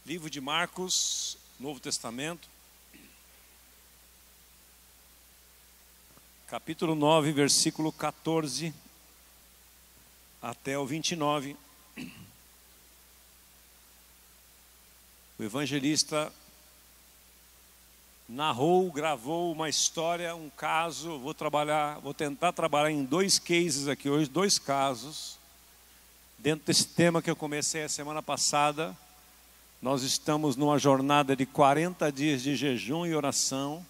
Livro de Marcos, Novo Testamento, capítulo 9, versículo 14 até o 29. O evangelista narrou, gravou uma história, um caso. Vou tentar trabalhar em dois cases aqui hoje, dois casos, dentro desse tema que eu comecei a semana passada. Nós estamos numa jornada de 40 dias de jejum e oração.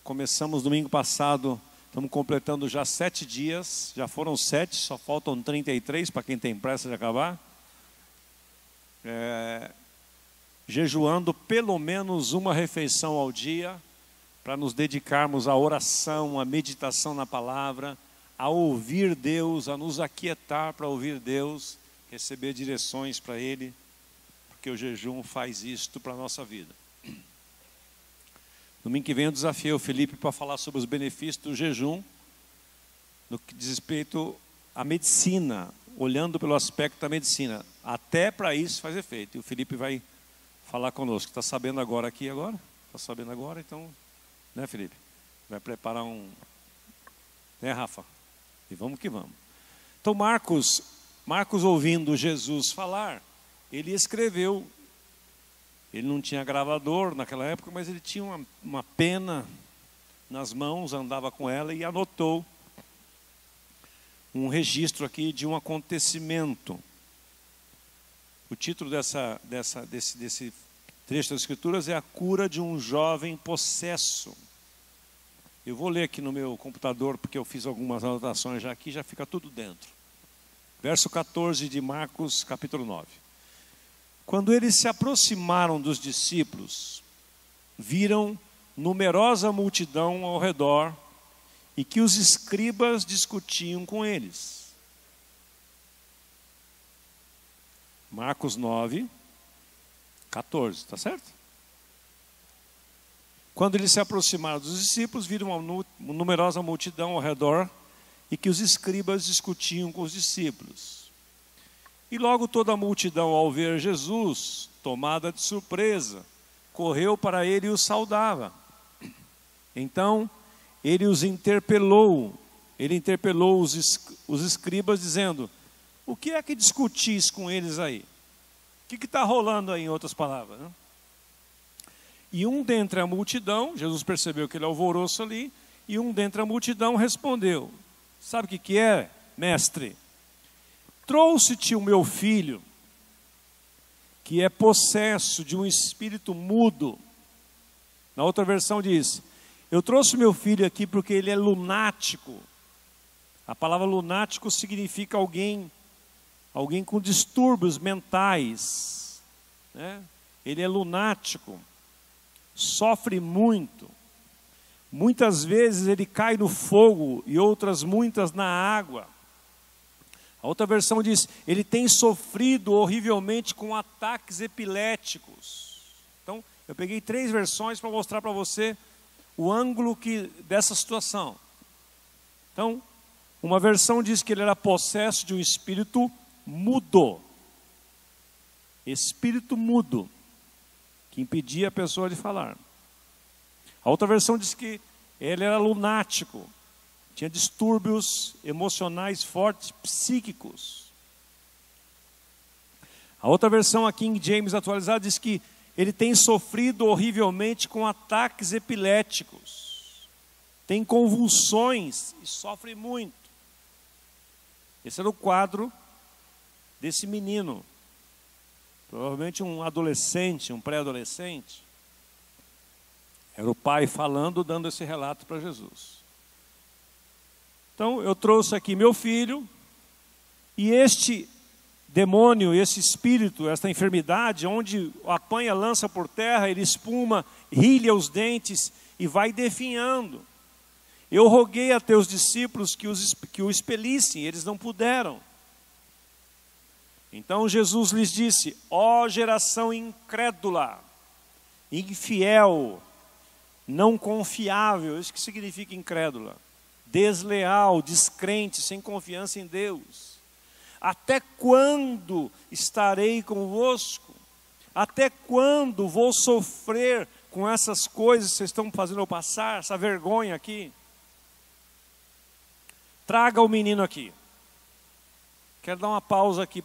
Começamos domingo passado, estamos completando já 7 dias. Já foram 7, só faltam 33 para quem tem pressa de acabar. Jejuando pelo menos uma refeição ao dia, para nos dedicarmos à oração, à meditação na palavra, a ouvir Deus, a nos aquietar para ouvir Deus, receber direções para Ele, porque o jejum faz isto para a nossa vida. Domingo que vem eu desafiei o Felipe para falar sobre os benefícios do jejum, no que diz respeito à medicina, olhando pelo aspecto da medicina. Até para isso faz efeito. E o Felipe vai falar conosco. Está sabendo agora aqui agora? Está sabendo agora, então, né, Felipe? Vai preparar um... Né, Rafa? E vamos que vamos. Então, Marcos ouvindo Jesus falar, ele escreveu. Ele não tinha gravador naquela época, mas ele tinha uma pena nas mãos, andava com ela e anotou um registro aqui de um acontecimento. O título desse trecho das Escrituras é A Cura de um Jovem Possesso. Eu vou ler aqui no meu computador, porque eu fiz algumas anotações já aqui, já fica tudo dentro. Verso 14 de Marcos, capítulo 9. Quando eles se aproximaram dos discípulos, viram numerosa multidão ao redor e que os escribas discutiam com eles. Marcos 9, 14, está certo? Quando eles se aproximaram dos discípulos, viram uma numerosa multidão ao redor e que os escribas discutiam com os discípulos. E logo toda a multidão, ao ver Jesus, tomada de surpresa, correu para ele e o saudava. Então, ele interpelou os escribas, dizendo: o que é que discutis com eles aí? O que está rolando aí, em outras palavras, né? E um dentre a multidão, Jesus percebeu aquele alvoroço ali, e um dentre a multidão respondeu: sabe o que é, mestre? Trouxe-te o meu filho, que é possesso de um espírito mudo. Na outra versão diz: eu trouxe meu filho aqui porque ele é lunático. A palavra lunático significa alguém com distúrbios mentais, né? Ele é lunático, sofre muito. Muitas vezes ele cai no fogo e outras muitas na água. A outra versão diz: ele tem sofrido horrivelmente com ataques epiléticos. Então, eu peguei 3 versões para mostrar para você o ângulo dessa situação. Então, uma versão diz que ele era possesso de um espírito mudo. Espírito mudo, que impedia a pessoa de falar. A outra versão diz que ele era lunático, tinha distúrbios emocionais fortes, psíquicos. A outra versão, a King James atualizada, diz que ele tem sofrido horrivelmente com ataques epiléticos. Tem convulsões e sofre muito. Esse era o quadro desse menino. Provavelmente um adolescente, um pré-adolescente. Era o pai falando, dando esse relato para Jesus. Então, eu trouxe aqui meu filho, e este demônio, esse espírito, esta enfermidade, onde apanha, lança por terra, ele espuma, rilha os dentes e vai definhando. Eu roguei a teus discípulos que o expelissem, eles não puderam. Então Jesus lhes disse: ó geração incrédula, infiel, não confiável. Isso que significa incrédula: desleal, descrente, sem confiança em Deus. Até quando estarei convosco? Até quando vou sofrer com essas coisas que vocês estão fazendo eu passar, essa vergonha aqui? Traga o menino aqui. Quero dar uma pausa aqui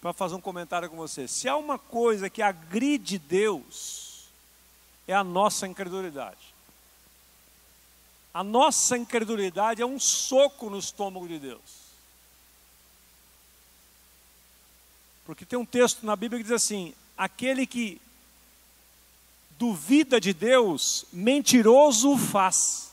para fazer um comentário com você. Se há uma coisa que agride Deus, é a nossa incredulidade. A nossa incredulidade é um soco no estômago de Deus. Porque tem um texto na Bíblia que diz assim: aquele que duvida de Deus, mentiroso faz.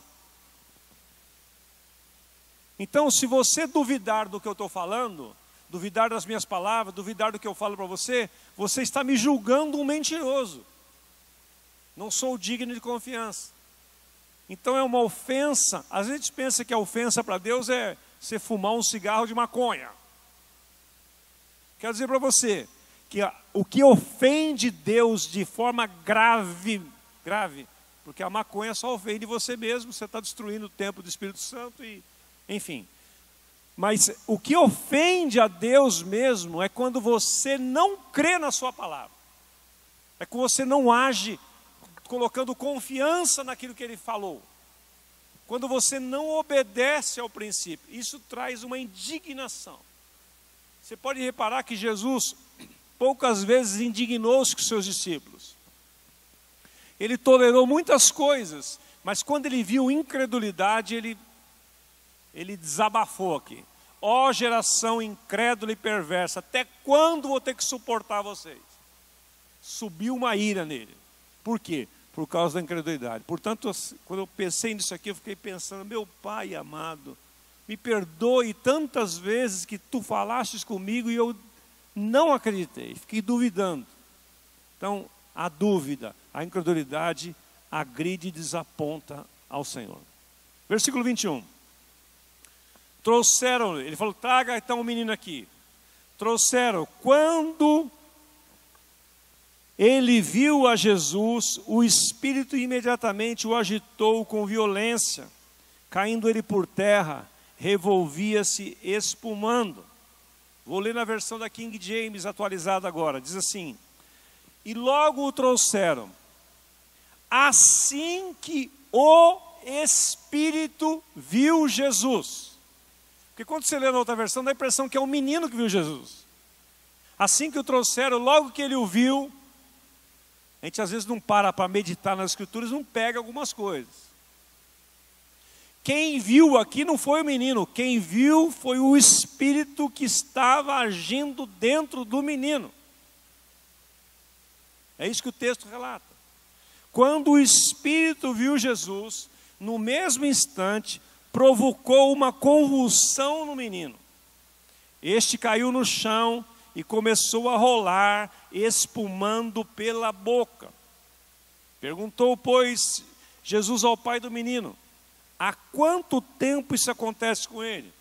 Então, se você duvidar do que eu estou falando, duvidar das minhas palavras, duvidar do que eu falo para você, você está me julgando um mentiroso. Não sou digno de confiança. Então é uma ofensa. Às vezes a gente pensa que a ofensa para Deus é você fumar um cigarro de maconha. Quero dizer para você que o que ofende Deus de forma grave, porque a maconha só ofende você mesmo, você está destruindo o templo do Espírito Santo e, enfim. Mas o que ofende a Deus mesmo é quando você não crê na sua palavra. É quando você não age colocando confiança naquilo que Ele falou. Quando você não obedece ao princípio, isso traz uma indignação. Você pode reparar que Jesus poucas vezes indignou-se com seus discípulos. Ele tolerou muitas coisas, mas quando ele viu incredulidade, ele desabafou aqui. Ó geração incrédula e perversa, até quando vou ter que suportar vocês? Subiu uma ira nele. Por quê? Por causa da incredulidade. Portanto, quando eu pensei nisso aqui, eu fiquei pensando: meu Pai amado, me perdoe tantas vezes que tu falastes comigo e eu não acreditei, fiquei duvidando. Então, a dúvida, a incredulidade agride e desaponta ao Senhor. Versículo 21. Trouxeram, ele falou: traga então o menino aqui. Trouxeram. Quando ele viu a Jesus, o Espírito imediatamente o agitou com violência. Caindo ele por terra, revolvia-se espumando. Vou ler na versão da King James atualizada agora. Diz assim: e logo o trouxeram, assim que o Espírito viu Jesus. Porque quando você lê na outra versão, dá a impressão que é um menino que viu Jesus. Assim que o trouxeram, logo que ele o viu, a gente às vezes não para meditar nas Escrituras, não pega algumas coisas. Quem viu aqui não foi o menino, quem viu foi o Espírito que estava agindo dentro do menino. É isso que o texto relata. Quando o Espírito viu Jesus, no mesmo instante, provocou uma convulsão no menino. Este caiu no chão e começou a rolar, espumando pela boca. Perguntou, pois, Jesus ao pai do menino: há quanto tempo isso acontece com ele?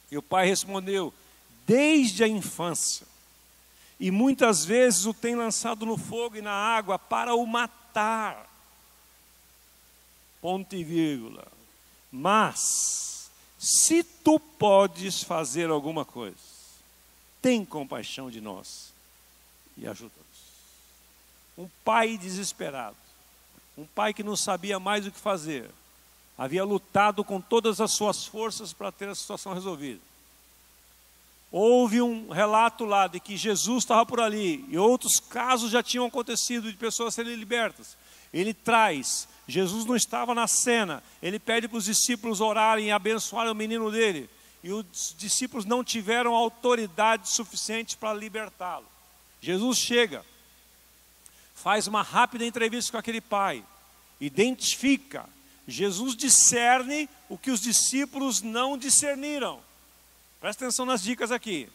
E o pai respondeu: desde a infância. E muitas vezes o tem lançado no fogo e na água para o matar. Ponto e vírgula. Mas, se tu podes fazer alguma coisa, tem compaixão de nós e ajuda-nos. Um pai desesperado, um pai que não sabia mais o que fazer, havia lutado com todas as suas forças para ter a situação resolvida. Houve um relato lá de que Jesus estava por ali, e outros casos já tinham acontecido de pessoas serem libertas. Ele traz, Jesus não estava na cena, ele pede para os discípulos orarem e abençoarem o menino dele, e os discípulos não tiveram autoridade suficiente para libertá-lo. Jesus chega, faz uma rápida entrevista com aquele pai, identifica, Jesus discerne o que os discípulos não discerniram. Presta atenção nas dicas aqui.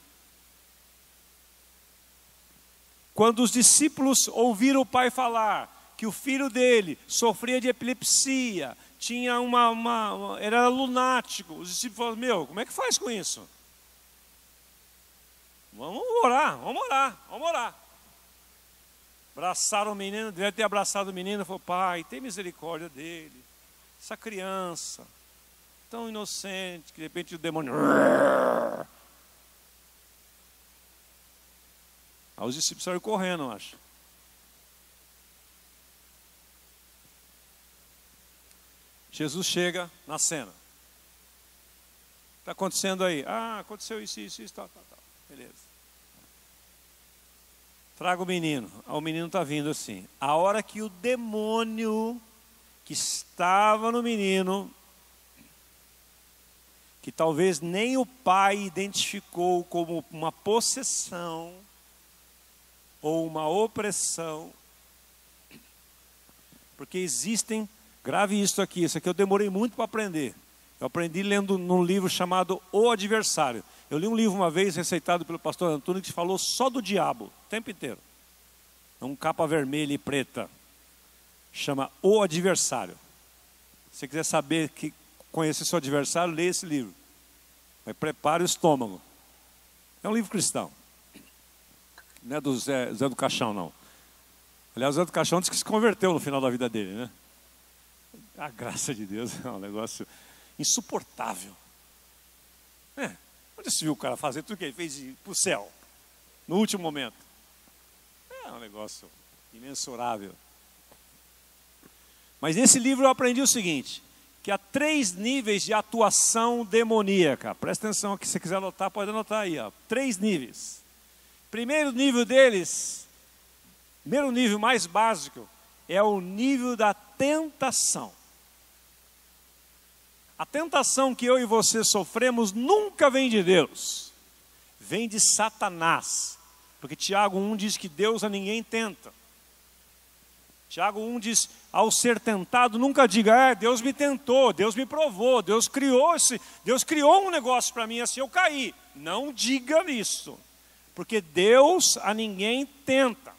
Quando os discípulos ouviram o pai falar que o filho dele sofria de epilepsia, tinha era lunático, os discípulos falaram: meu, como é que faz com isso? Vamos orar. Abraçaram o menino, deve ter abraçado o menino e falou: pai, tem misericórdia dele, essa criança tão inocente, que de repente o demônio... Aí os discípulos saíram correndo, eu acho. Jesus chega na cena. Está acontecendo aí? Ah, aconteceu isso, tal. Beleza. Traga o menino. O menino está vindo assim. A hora que o demônio que estava no menino, que talvez nem o pai identificou como uma possessão ou uma opressão, porque existem, grave isso aqui eu demorei muito para aprender. Eu aprendi lendo num livro chamado O Adversário. Eu li um livro uma vez, receitado pelo pastor Antônio, que falou só do diabo, o tempo inteiro. É um capa vermelha e preta. Chama O Adversário. Se você quiser saber, conhecer seu adversário, leia esse livro. Mas prepare o estômago. É um livro cristão. Não é do Zé do Caixão, não. Aliás, o Zé do Caixão disse que se converteu no final da vida dele, né? A graça de Deus é um negócio insuportável. Onde se viu o cara fazer tudo que ele fez para o céu, no último momento? É um negócio imensurável. Mas nesse livro eu aprendi o seguinte, que há 3 níveis de atuação demoníaca. Presta atenção aqui, se você quiser anotar, pode anotar aí. 3 níveis. Primeiro nível deles, primeiro nível mais básico, é o nível da tentação. A tentação que eu e você sofremos nunca vem de Deus, vem de Satanás. Porque Tiago 1 diz que Deus a ninguém tenta. Tiago 1 diz, ao ser tentado, nunca diga, Deus me tentou, Deus me provou, Deus criou um negócio para mim assim, eu caí. Não diga isso, porque Deus a ninguém tenta.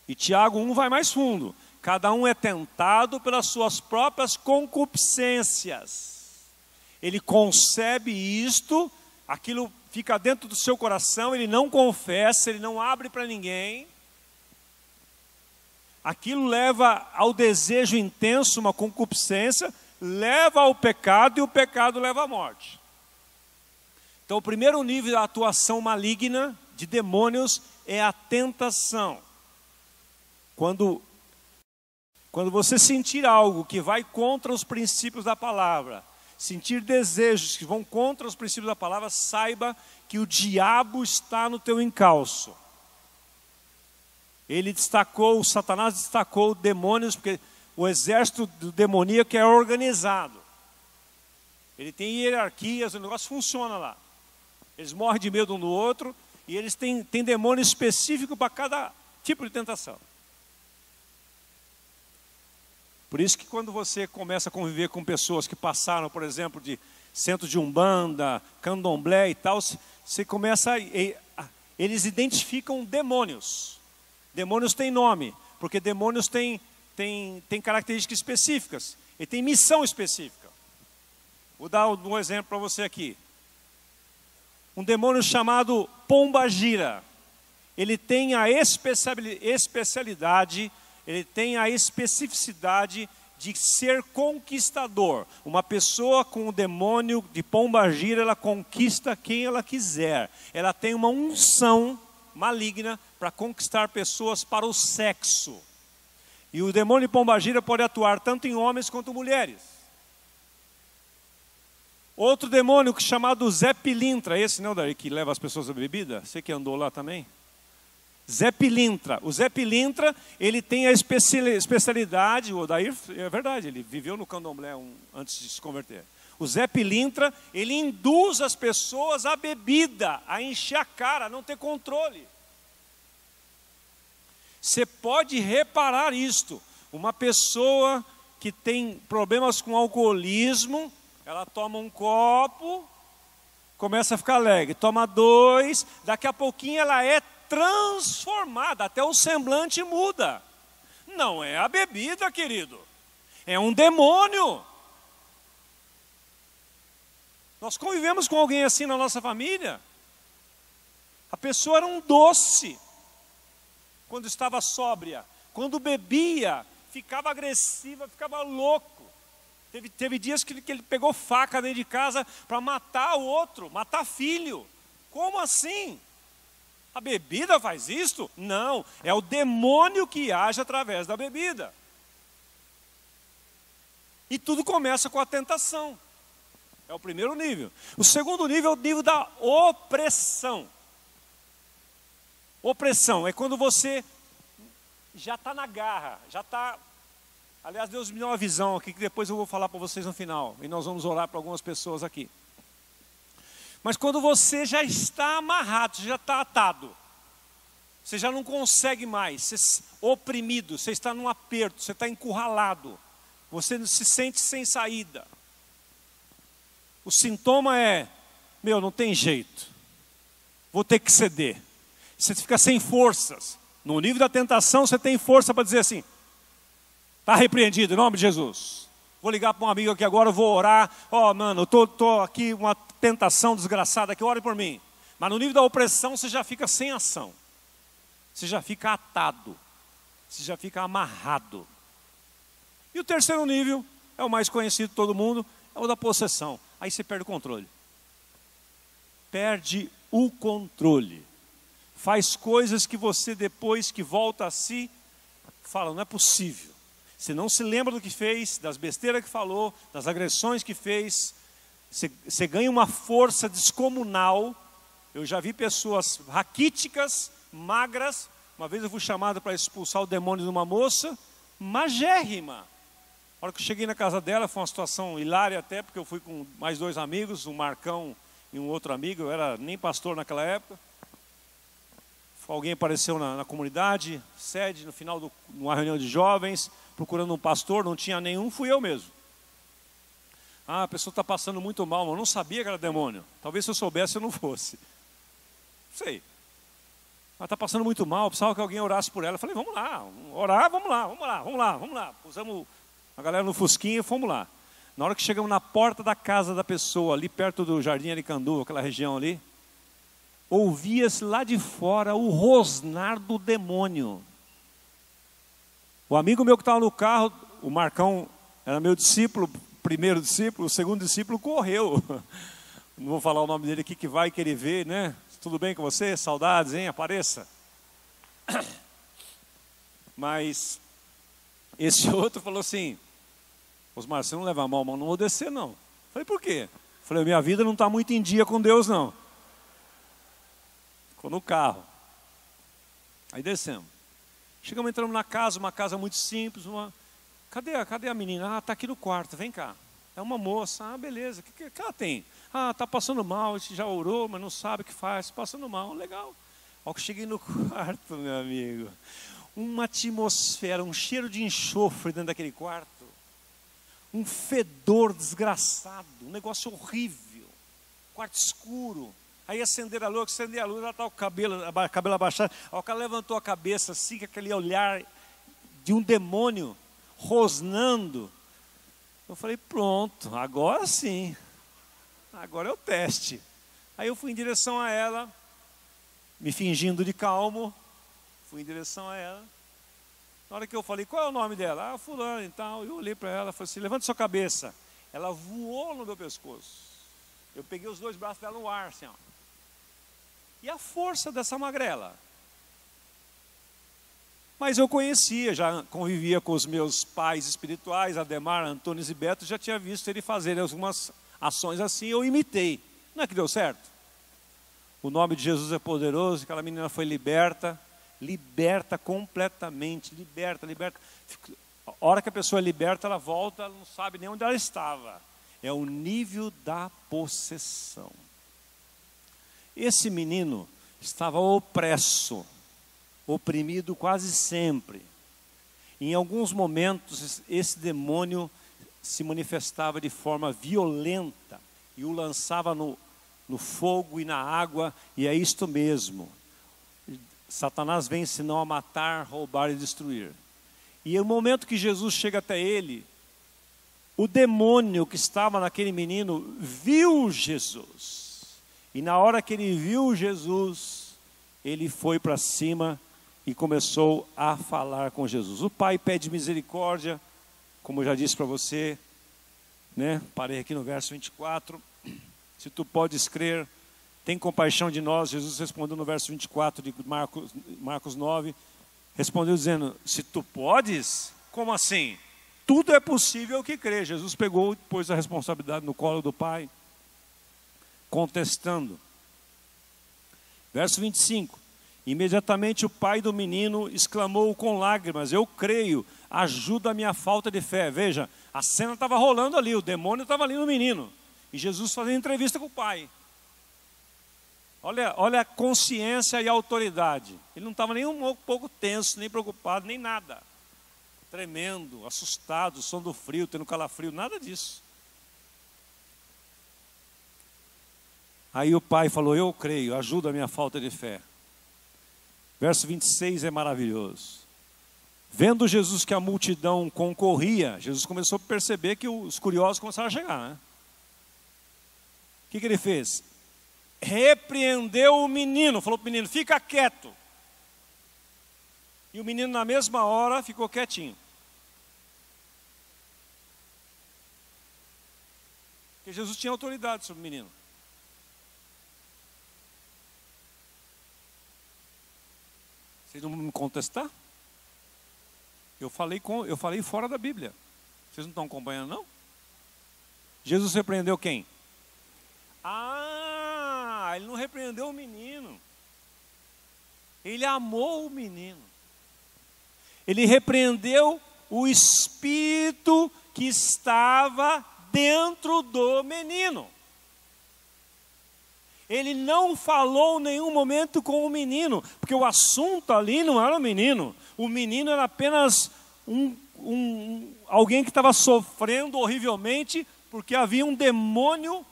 E Tiago 1 vai mais fundo. Cada um é tentado pelas suas próprias concupiscências. Ele concebe isto, aquilo fica dentro do seu coração, ele não confessa, ele não abre para ninguém. Aquilo leva ao desejo intenso, uma concupiscência, leva ao pecado e o pecado leva à morte. Então o primeiro nível da atuação maligna de demônios é a tentação. Quando você sentir algo que vai contra os princípios da palavra, sentir desejos que vão contra os princípios da palavra, saiba que o diabo está no teu encalço. O Satanás destacou demônios, porque o exército do demoníaco é organizado. Ele tem hierarquias, o negócio funciona lá. Eles morrem de medo um do outro, e eles têm demônio específico para cada tipo de tentação. Por isso que quando você começa a conviver com pessoas que passaram, por exemplo, de centro de Umbanda, Candomblé e tal, você começa eles identificam demônios. Demônios têm nome, porque demônios têm características específicas, e tem missão específica. Vou dar um exemplo para você aqui. Um demônio chamado Pombagira. Ele tem a especialidade, ele tem a especificidade de ser conquistador. Uma pessoa com o demônio de Pombagira, ela conquista quem ela quiser. Ela tem uma unção maligna para conquistar pessoas para o sexo. E o demônio de Pombagira pode atuar tanto em homens quanto mulheres. Outro demônio chamado Zé Pilintra, esse não, Daí, que leva as pessoas à bebida? Você que andou lá também? Zé Pilintra. O Zé Pilintra, ele tem a especialidade, o Odair, é verdade, ele viveu no candomblé antes de se converter. O Zé Pilintra, ele induz as pessoas à bebida, a encher a cara, a não ter controle. Você pode reparar isto. Uma pessoa que tem problemas com alcoolismo, ela toma um copo, começa a ficar alegre, toma 2, daqui a pouquinho ela é transformada, até o semblante muda. Não é a bebida, querido, é um demônio. Nós convivemos com alguém assim na nossa família. A pessoa era um doce quando estava sóbria. Quando bebia, ficava agressiva, ficava louco. Teve dias que ele pegou faca dentro de casa para matar o outro, matar filho. Como assim? A bebida faz isso? Não, é o demônio que age através da bebida. E tudo começa com a tentação. É o primeiro nível. O segundo nível é o nível da opressão. Opressão é quando você já está na garra, já está... Aliás, Deus me deu uma visão aqui, que depois eu vou falar para vocês no final. E nós vamos orar para algumas pessoas aqui. Mas quando você já está amarrado, você já está atado. Você já não consegue mais, você oprimido, você está num aperto, você está encurralado. Você se sente sem saída. O sintoma é, não tem jeito. Vou ter que ceder. Você fica sem forças. No nível da tentação, você tem força para dizer assim, está repreendido, em nome de Jesus. Vou ligar para um amigo aqui agora, eu vou orar. Mano, eu estou aqui, uma tentação desgraçada aqui, ore por mim. Mas no nível da opressão, você já fica sem ação. Você já fica atado. Você já fica amarrado. E o terceiro nível, é o mais conhecido de todo mundo, é o da possessão. Aí você perde o controle. Perde o controle. Faz coisas que você, depois que volta a si, fala, não é possível. Você não se lembra do que fez, das besteiras que falou, das agressões que fez. Você ganha uma força descomunal. Eu já vi pessoas raquíticas, magras. Uma vez eu fui chamado para expulsar o demônio de uma moça, magérrima. A hora que eu cheguei na casa dela, foi uma situação hilária até, porque eu fui com mais 2 amigos, um Marcão e um outro amigo. Eu era nem pastor naquela época. Alguém apareceu na comunidade, sede, no final de uma reunião de jovens, procurando um pastor, não tinha nenhum, fui eu mesmo. A pessoa está passando muito mal, mas eu não sabia que era demônio. Talvez se eu soubesse eu não fosse. Não sei. Ela está passando muito mal, precisava que alguém orasse por ela. Eu falei, vamos lá, orar, vamos lá. Pusemos a galera no fusquinha e fomos lá. Na hora que chegamos na porta da casa da pessoa, ali perto do Jardim Aricanduva, aquela região ali, ouvia-se lá de fora o rosnar do demônio. O amigo meu que estava no carro, o Marcão, era meu discípulo, primeiro discípulo, o segundo discípulo correu. Não vou falar o nome dele aqui, que vai querer ver, né? Tudo bem com você? Saudades, hein? Apareça. Mas esse outro falou assim, Osmar, você não leva mal, mas não vou descer não. Falei, por quê? Falei, minha vida não está muito em dia com Deus não. Ficou no carro. Aí descemos. Chegamos, entramos na casa, uma casa muito simples. Cadê a menina? Está aqui no quarto, vem cá. É uma moça. Beleza. O que ela tem? Está passando mal, a gente já orou, mas não sabe o que faz. Passando mal, legal. Ao que cheguei no quarto, meu amigo, uma atmosfera, um cheiro de enxofre dentro daquele quarto. Um fedor desgraçado, um negócio horrível. Quarto escuro. Aí acender a luz, ela está com o cabelo abaixado. O cara levantou a cabeça assim, com aquele olhar de um demônio rosnando. Eu falei, pronto, agora sim. Agora é o teste. Aí eu fui em direção a ela, me fingindo de calmo. Fui em direção a ela. Na hora que eu falei, qual é o nome dela? Fulano e tal. Eu olhei para ela e falei assim, levante sua cabeça. Ela voou no meu pescoço. Eu peguei os 2 braços dela no ar, assim, ó. E a força dessa magrela. Mas eu conhecia, já convivia com os meus pais espirituais, Ademar, Antônio e Beto, já tinha visto ele fazer algumas ações assim, eu imitei. Não é que deu certo? O nome de Jesus é poderoso, aquela menina foi liberta completamente, liberta. A hora que a pessoa é liberta, ela volta, ela não sabe nem onde ela estava. É o nível da possessão. Esse menino estava opresso, oprimido quase sempre. Em alguns momentos, esse demônio se manifestava de forma violenta e o lançava no fogo e na água, e é isto mesmo. Satanás vem senão a matar, roubar e destruir. E no momento que Jesus chega até ele, o demônio que estava naquele menino viu Jesus. E na hora que ele viu Jesus, ele foi para cima e começou a falar com Jesus. O pai pede misericórdia, como eu já disse para você, né? Parei aqui no verso 24. Se tu podes crer, tem compaixão de nós. Jesus respondeu no verso 24 de Marcos 9, respondeu dizendo, se tu podes, como assim? Tudo é possível ao que crê. Jesus pegou e pôs a responsabilidade no colo do Pai, contestando. Verso 25, imediatamente o pai do menino exclamou com lágrimas, eu creio, ajuda a minha falta de fé. Veja, a cena estava rolando ali, o demônio estava ali no menino, e Jesus fazendo entrevista com o pai. Olha a consciência e a autoridade. Ele não estava nem um pouco tenso, nem preocupado, nem nada. Tremendo, assustado, sondo frio, tendo calafrio, nada disso. Aí o pai falou, eu creio, ajuda a minha falta de fé. Verso 26 é maravilhoso. Vendo Jesus que a multidão concorria, Jesus começou a perceber que os curiosos começaram a chegar, né? O que ele fez? Repreendeu o menino, falou para o menino, fica quieto. E o menino na mesma hora ficou quietinho. Porque Jesus tinha autoridade sobre o menino. Vocês não vão me contestar? Eu falei fora da Bíblia. Vocês não estão acompanhando, não? Jesus repreendeu quem? Ah, ele não repreendeu o menino. Ele amou o menino. Ele repreendeu o espírito que estava dentro do menino. Ele não falou em nenhum momento com o menino, porque o assunto ali não era o menino. O menino era apenas alguém que estava sofrendo horrivelmente, porque havia um demônio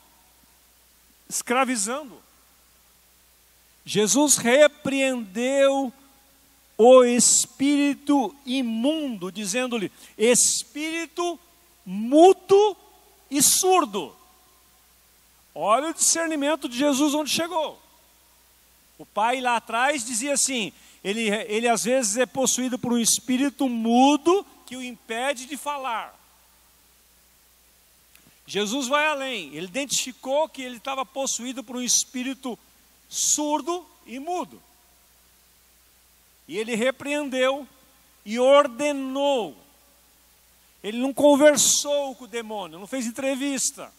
escravizando. Jesus repreendeu o espírito imundo, dizendo-lhe, espírito mudo e surdo. Olha o discernimento de Jesus onde chegou. O pai lá atrás dizia assim, ele às vezes é possuído por um espírito mudo que o impede de falar. Jesus vai além, ele identificou que ele estava possuído por um espírito surdo e mudo. E ele repreendeu e ordenou. Ele não conversou com o demônio, não fez entrevista.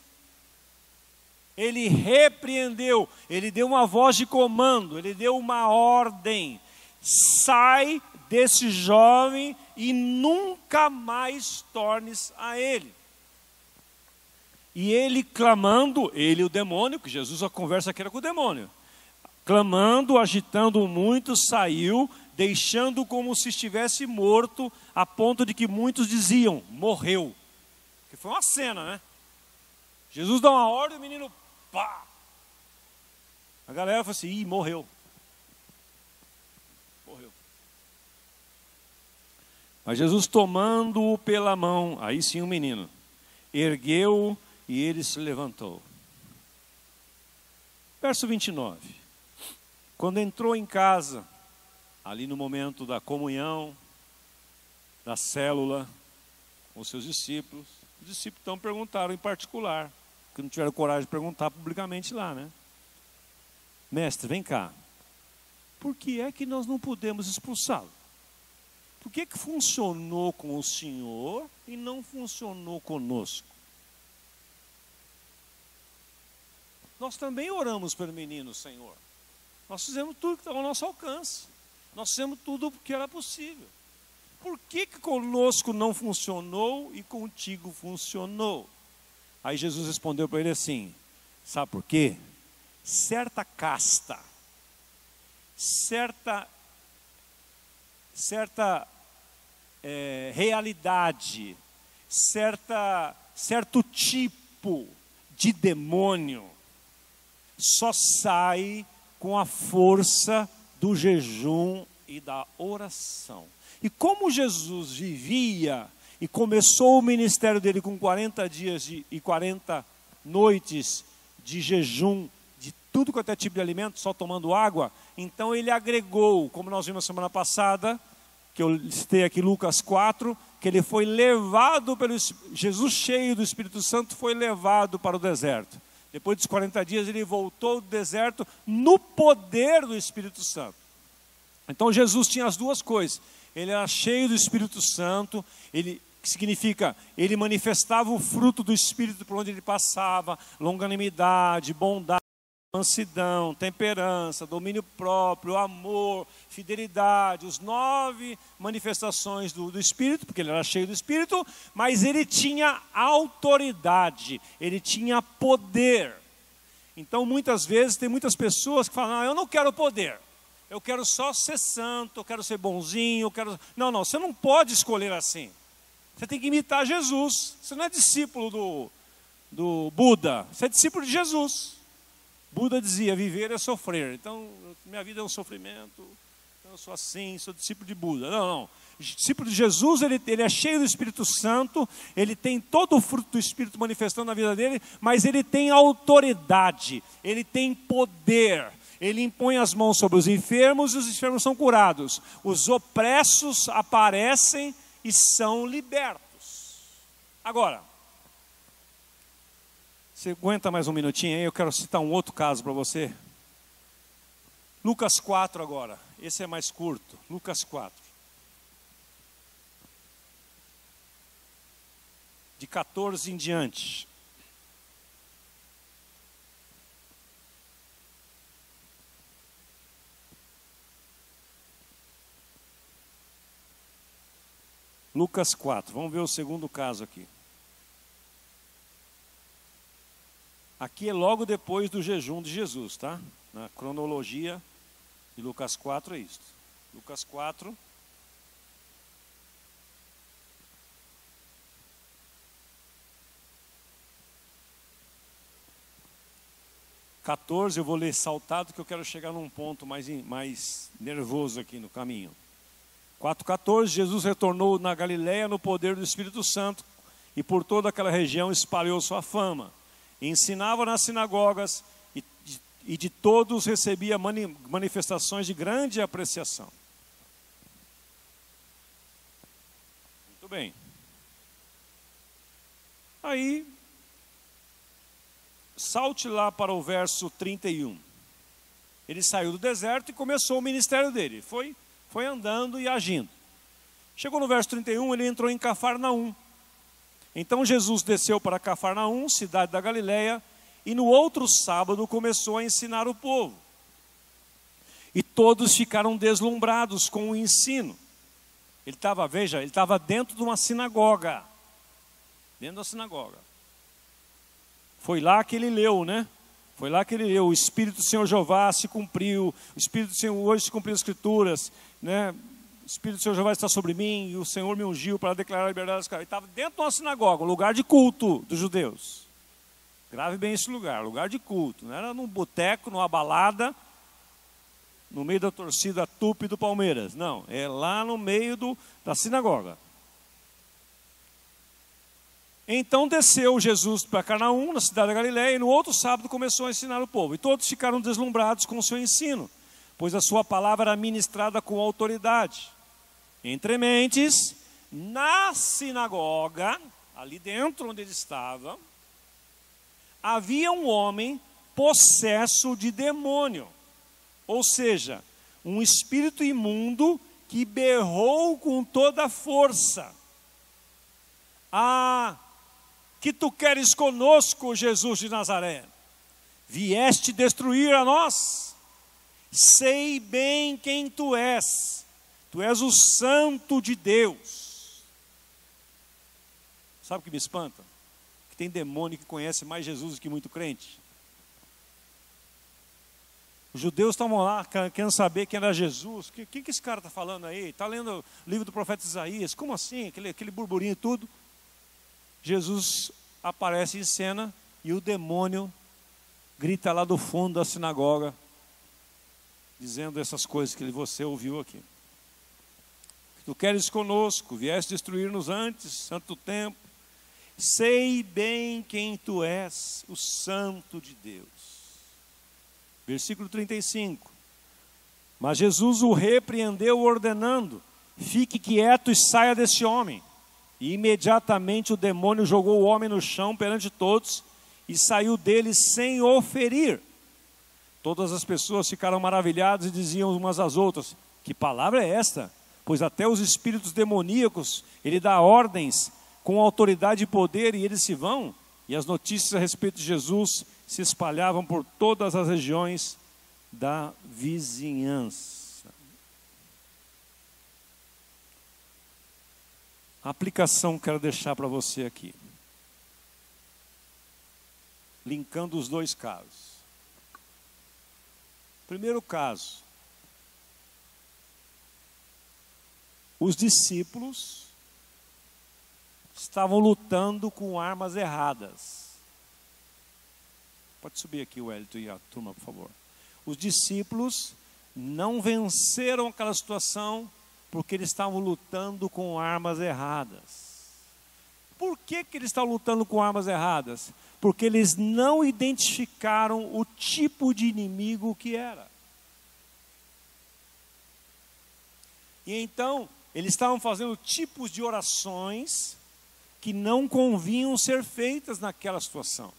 Ele repreendeu, ele deu uma voz de comando, ele deu uma ordem. Sai desse jovem e nunca mais tornes a ele. E ele clamando, ele e o demônio, que Jesus a conversa aqui era com o demônio. Clamando, agitando muito, saiu, deixando como se estivesse morto, a ponto de que muitos diziam, morreu. Que foi uma cena, né? Jesus dá uma ordem e o menino, pá! A galera falou assim, ih, morreu. Morreu. Mas Jesus tomando-o pela mão, aí sim o menino, ergueu-o e ele se levantou. Verso 29. Quando entrou em casa, ali no momento da comunhão, da célula, com os seus discípulos, os discípulos então perguntaram em particular, que não tiveram coragem de perguntar publicamente lá, né? Mestre, vem cá, por que é que nós não podemos expulsá-lo? Por que funcionou com o Senhor e não funcionou conosco? Nós também oramos pelo menino, Senhor. Nós fizemos tudo que estava ao nosso alcance. Nós fizemos tudo o que era possível. Por que conosco não funcionou e contigo funcionou? Aí Jesus respondeu para ele assim, sabe por quê? Certa casta, certa realidade, certo tipo de demônio só sai com a força do jejum e da oração. E como Jesus vivia e começou o ministério dele com 40 dias e 40 noites de jejum, de tudo quanto é tipo de alimento, só tomando água, então ele agregou, como nós vimos na semana passada, que eu citei aqui Lucas 4, que ele foi levado Jesus cheio do Espírito Santo, foi levado para o deserto. Depois dos 40 dias, ele voltou do deserto no poder do Espírito Santo. Então, Jesus tinha as duas coisas. Ele era cheio do Espírito Santo, que significa, ele manifestava o fruto do Espírito por onde ele passava, longanimidade, bondade, mansidão, temperança, domínio próprio, amor, fidelidade, os 9 manifestações do Espírito, porque ele era cheio do Espírito, mas ele tinha autoridade, ele tinha poder. Então, muitas vezes, tem muitas pessoas que falam, eu não quero poder, eu quero só ser santo, eu quero ser bonzinho, eu quero... Não, você não pode escolher assim. Você tem que imitar Jesus. Você não é discípulo do Buda, você é discípulo de Jesus. Buda dizia, viver é sofrer. Então, minha vida é um sofrimento, eu sou assim, sou discípulo de Buda. Não. O discípulo de Jesus, ele é cheio do Espírito Santo, ele tem todo o fruto do Espírito manifestando na vida dele, mas ele tem autoridade, ele tem poder. Ele impõe as mãos sobre os enfermos e os enfermos são curados. Os opressos aparecem e são libertos. Agora, você aguenta mais um minutinho aí? Eu quero citar um outro caso para você. Lucas 4 agora. Esse é mais curto. Lucas 4. De 14 em diante. Lucas 4. Vamos ver o segundo caso aqui. Aqui é logo depois do jejum de Jesus, tá? Na cronologia de Lucas 4 é isso. Lucas 4. Eu vou ler saltado que eu quero chegar num ponto mais nervoso aqui no caminho. 4,14, Jesus retornou na Galileia no poder do Espírito Santo e por toda aquela região espalhou sua fama. Ensinava nas sinagogas e de todos recebia manifestações de grande apreciação. Muito bem. Aí, salte lá para o verso 31. Ele saiu do deserto e começou o ministério dele. Foi andando e agindo. Chegou no verso 31, ele entrou em Cafarnaum. Então Jesus desceu para Cafarnaum, cidade da Galileia, e no outro sábado começou a ensinar o povo. E todos ficaram deslumbrados com o ensino. Ele estava dentro de uma sinagoga. Dentro da sinagoga. Foi lá que ele leu, né? Foi lá que ele leu, o Espírito do Senhor Jeová se cumpriu, o Espírito do Senhor hoje se cumpriu as Escrituras, né? O Espírito do Senhor Jeová está sobre mim, e o Senhor me ungiu para declarar a liberdade dos caras. Ele estava dentro de uma sinagoga, um lugar de culto dos judeus. Grave bem esse lugar de culto. Não era num boteco, numa balada, no meio da torcida Tupi do Palmeiras. Não, é lá no meio da sinagoga. Então desceu Jesus para Cafarnaum, na cidade da Galileia, e no outro sábado começou a ensinar o povo. E todos ficaram deslumbrados com o seu ensino, pois a sua palavra era ministrada com autoridade. Entre mentes, na sinagoga, ali dentro onde ele estava, havia um homem possesso de demônio, ou seja, um espírito imundo que berrou com toda a força. Que tu queres conosco, Jesus de Nazaré? Vieste destruir a nós? Sei bem quem tu és o santo de Deus. Sabe o que me espanta? Que tem demônio que conhece mais Jesus do que muito crente. Os judeus estavam lá querendo saber quem era Jesus. O que esse cara está falando aí? Está lendo o livro do profeta Isaías. Como assim? Aquele burburinho e tudo. Jesus aparece em cena e o demônio grita lá do fundo da sinagoga, dizendo essas coisas que você ouviu aqui. Tu queres conosco, vieste destruir-nos antes, santo tempo. Sei bem quem tu és, o santo de Deus. Versículo 35. Mas Jesus o repreendeu ordenando, fique quieto e saia desse homem. E imediatamente o demônio jogou o homem no chão perante todos e saiu dele sem o ferir. Todas as pessoas ficaram maravilhadas e diziam umas às outras: que palavra é esta? Pois até os espíritos demoníacos ele dá ordens com autoridade e poder e eles se vão. E as notícias a respeito de Jesus se espalhavam por todas as regiões da vizinhança. A aplicação que quero deixar para você aqui, linkando os dois casos. Primeiro caso, os discípulos estavam lutando com armas erradas. Pode subir aqui o Hélito e a turma, por favor. Os discípulos não venceram aquela situação porque eles estavam lutando com armas erradas. Por que eles estavam lutando com armas erradas? Porque eles não identificaram o tipo de inimigo que era. E então, eles estavam fazendo tipos de orações que não convinham ser feitas naquela situação.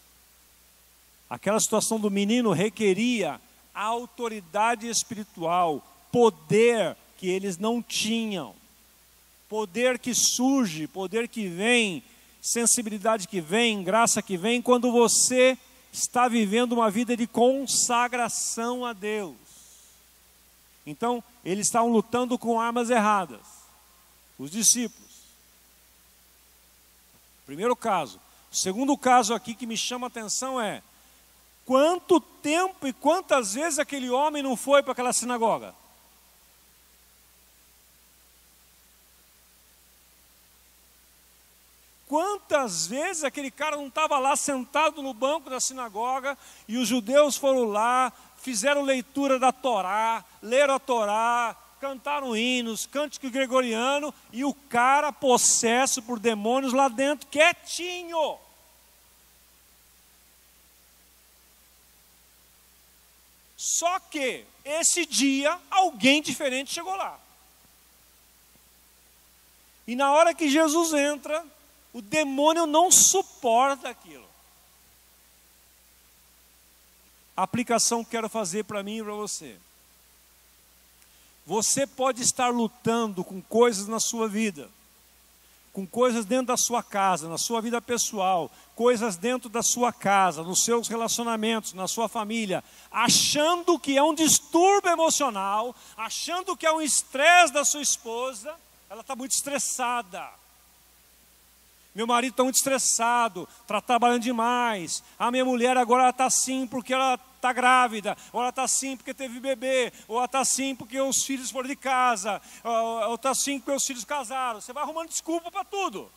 Aquela situação do menino requeria autoridade espiritual, poder que eles não tinham. Poder que surge, poder que vem, sensibilidade que vem, graça que vem, quando você está vivendo uma vida de consagração a Deus. Então, eles estavam lutando com armas erradas, os discípulos. Primeiro caso. O segundo caso aqui que me chama a atenção é: quanto tempo e quantas vezes aquele homem não foi para aquela sinagoga? Quantas vezes aquele cara não estava lá sentado no banco da sinagoga e os judeus foram lá, fizeram leitura da Torá, leram a Torá, cantaram hinos, cântico gregoriano, e o cara possesso por demônios lá dentro, quietinho. Só que esse dia alguém diferente chegou lá. E na hora que Jesus entra, o demônio não suporta aquilo. A aplicação que quero fazer para mim e para você. Você pode estar lutando com coisas na sua vida, com coisas dentro da sua casa, na sua vida pessoal, coisas dentro da sua casa, nos seus relacionamentos, na sua família, achando que é um distúrbio emocional, achando que é um estresse da sua esposa. Ela está muito estressada. Meu marido está muito estressado, está trabalhando demais. A minha mulher agora está assim porque ela está grávida, ou ela está assim porque teve bebê, ou ela está assim porque os filhos foram de casa, ou está assim porque os filhos casaram. Você vai arrumando desculpa para tudo.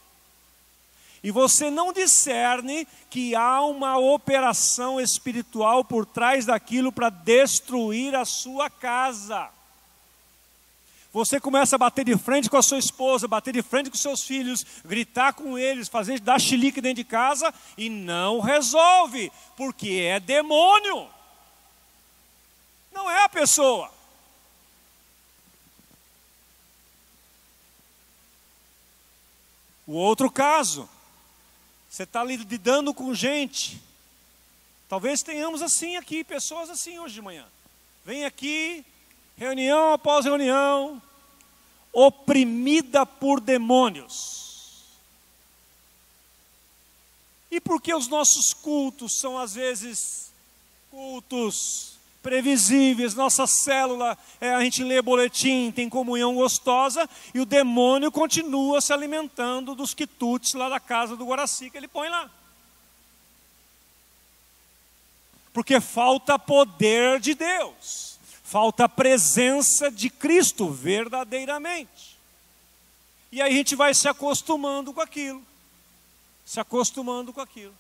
E você não discerne que há uma operação espiritual por trás daquilo para destruir a sua casa. Você começa a bater de frente com a sua esposa, bater de frente com seus filhos, gritar com eles, dar chilique dentro de casa e não resolve, porque é demônio. Não é a pessoa. O outro caso, você está lidando com gente. Talvez tenhamos assim aqui, pessoas assim hoje de manhã. Vem aqui, reunião após reunião, oprimida por demônios. E por que os nossos cultos são às vezes cultos previsíveis? Nossa célula, a gente lê boletim, tem comunhão gostosa, e o demônio continua se alimentando dos quitutes lá da casa do Guaraci que ele põe lá. Porque falta poder de Deus. Falta a presença de Cristo verdadeiramente. E aí a gente vai se acostumando com aquilo. Se acostumando com aquilo.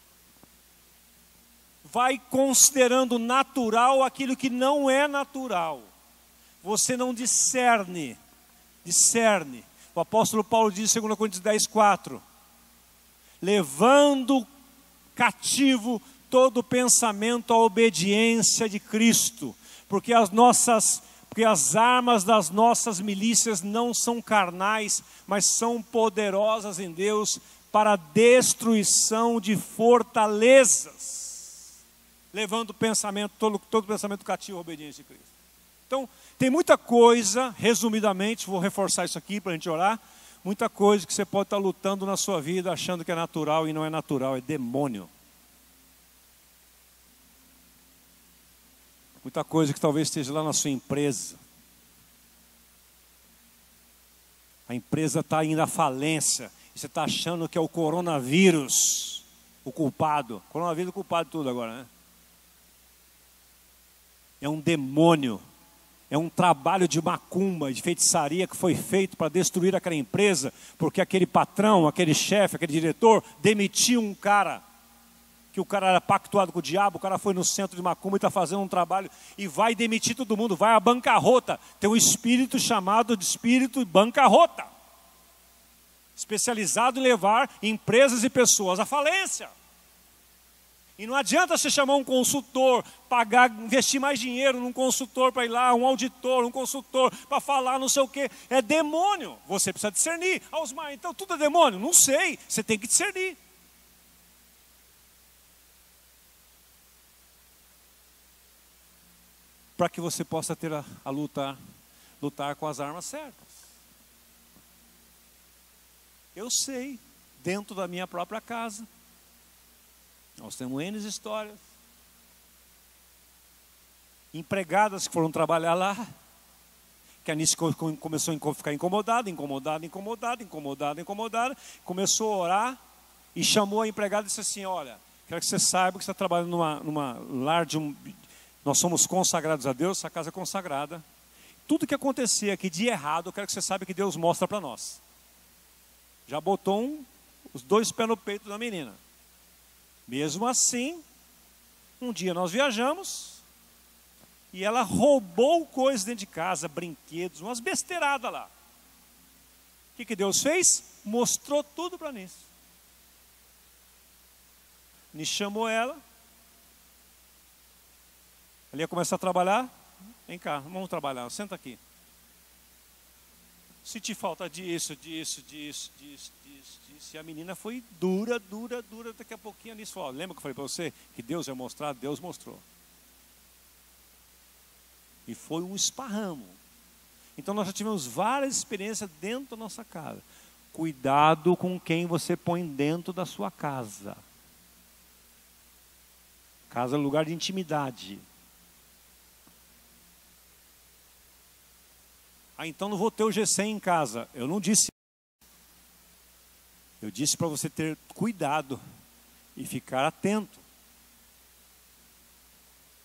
Vai considerando natural aquilo que não é natural. Você não discerne. Discerne. O apóstolo Paulo diz em 2 Coríntios 10:4. Levando cativo todo pensamento à obediência de Cristo. Porque as armas das nossas milícias não são carnais, mas são poderosas em Deus para a destruição de fortalezas. levando o pensamento, todo pensamento cativo à obediência de Cristo. Então, tem muita coisa, resumidamente, vou reforçar isso aqui para a gente orar, muita coisa que você pode estar lutando na sua vida, achando que é natural e não é natural, é demônio. Muita coisa que talvez esteja lá na sua empresa. A empresa está indo à falência, e você está achando que é o coronavírus o culpado. O coronavírus é o culpado de tudo agora, né? É um demônio. É um trabalho de macumba, de feitiçaria que foi feito para destruir aquela empresa, porque aquele patrão, aquele chefe, aquele diretor demitiu um cara, que o cara era pactuado com o diabo, o cara foi no centro de macumba e está fazendo um trabalho e vai demitir todo mundo, vai à bancarrota. Tem um espírito chamado de espírito de bancarrota, especializado em levar empresas e pessoas à falência. E não adianta você chamar um consultor, pagar, investir mais dinheiro num consultor para ir lá, um auditor, um consultor para falar não sei o quê. É demônio. Você precisa discernir. Osmar, então tudo é demônio? Não sei. Você tem que discernir. Para que você possa ter a lutar com as armas certas. Eu sei, dentro da minha própria casa, nós temos N histórias. Empregadas que foram trabalhar lá, que a Anice começou a ficar incomodada, começou a orar e chamou a empregada e disse assim: olha, quero que você saiba que você está trabalhando numa lar de um... Nós somos consagrados a Deus, essa casa é consagrada. Tudo que acontecer aqui de errado, eu quero que você saiba que Deus mostra para nós. Já botou os 2 pés no peito da menina. Mesmo assim, um dia nós viajamos e ela roubou coisas dentro de casa, brinquedos, umas besteiradas lá. O que Deus fez? Mostrou tudo para Anice. Anice chamou ela. Ela ia começar a trabalhar. Vem cá, vamos trabalhar, senta aqui. Se te falta disso. E a menina foi dura. Daqui a pouquinho a Anice falou: lembra que eu falei para você que Deus ia mostrar? Deus mostrou. E foi um esparramo. Então nós já tivemos várias experiências dentro da nossa casa. Cuidado com quem você põe dentro da sua casa. Casa é lugar de intimidade. Ah, então não vou ter o G100 em casa. Eu não disse. Eu disse para você ter cuidado e ficar atento.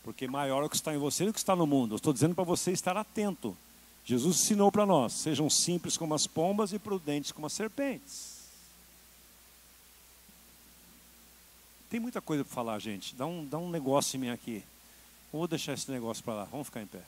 Porque maior é o que está em você do que está no mundo. Eu estou dizendo para você estar atento. Jesus ensinou para nós: sejam simples como as pombas e prudentes como as serpentes. Tem muita coisa para falar, gente. Dá um negócio em mim aqui. Vou deixar esse negócio para lá. Vamos ficar em pé.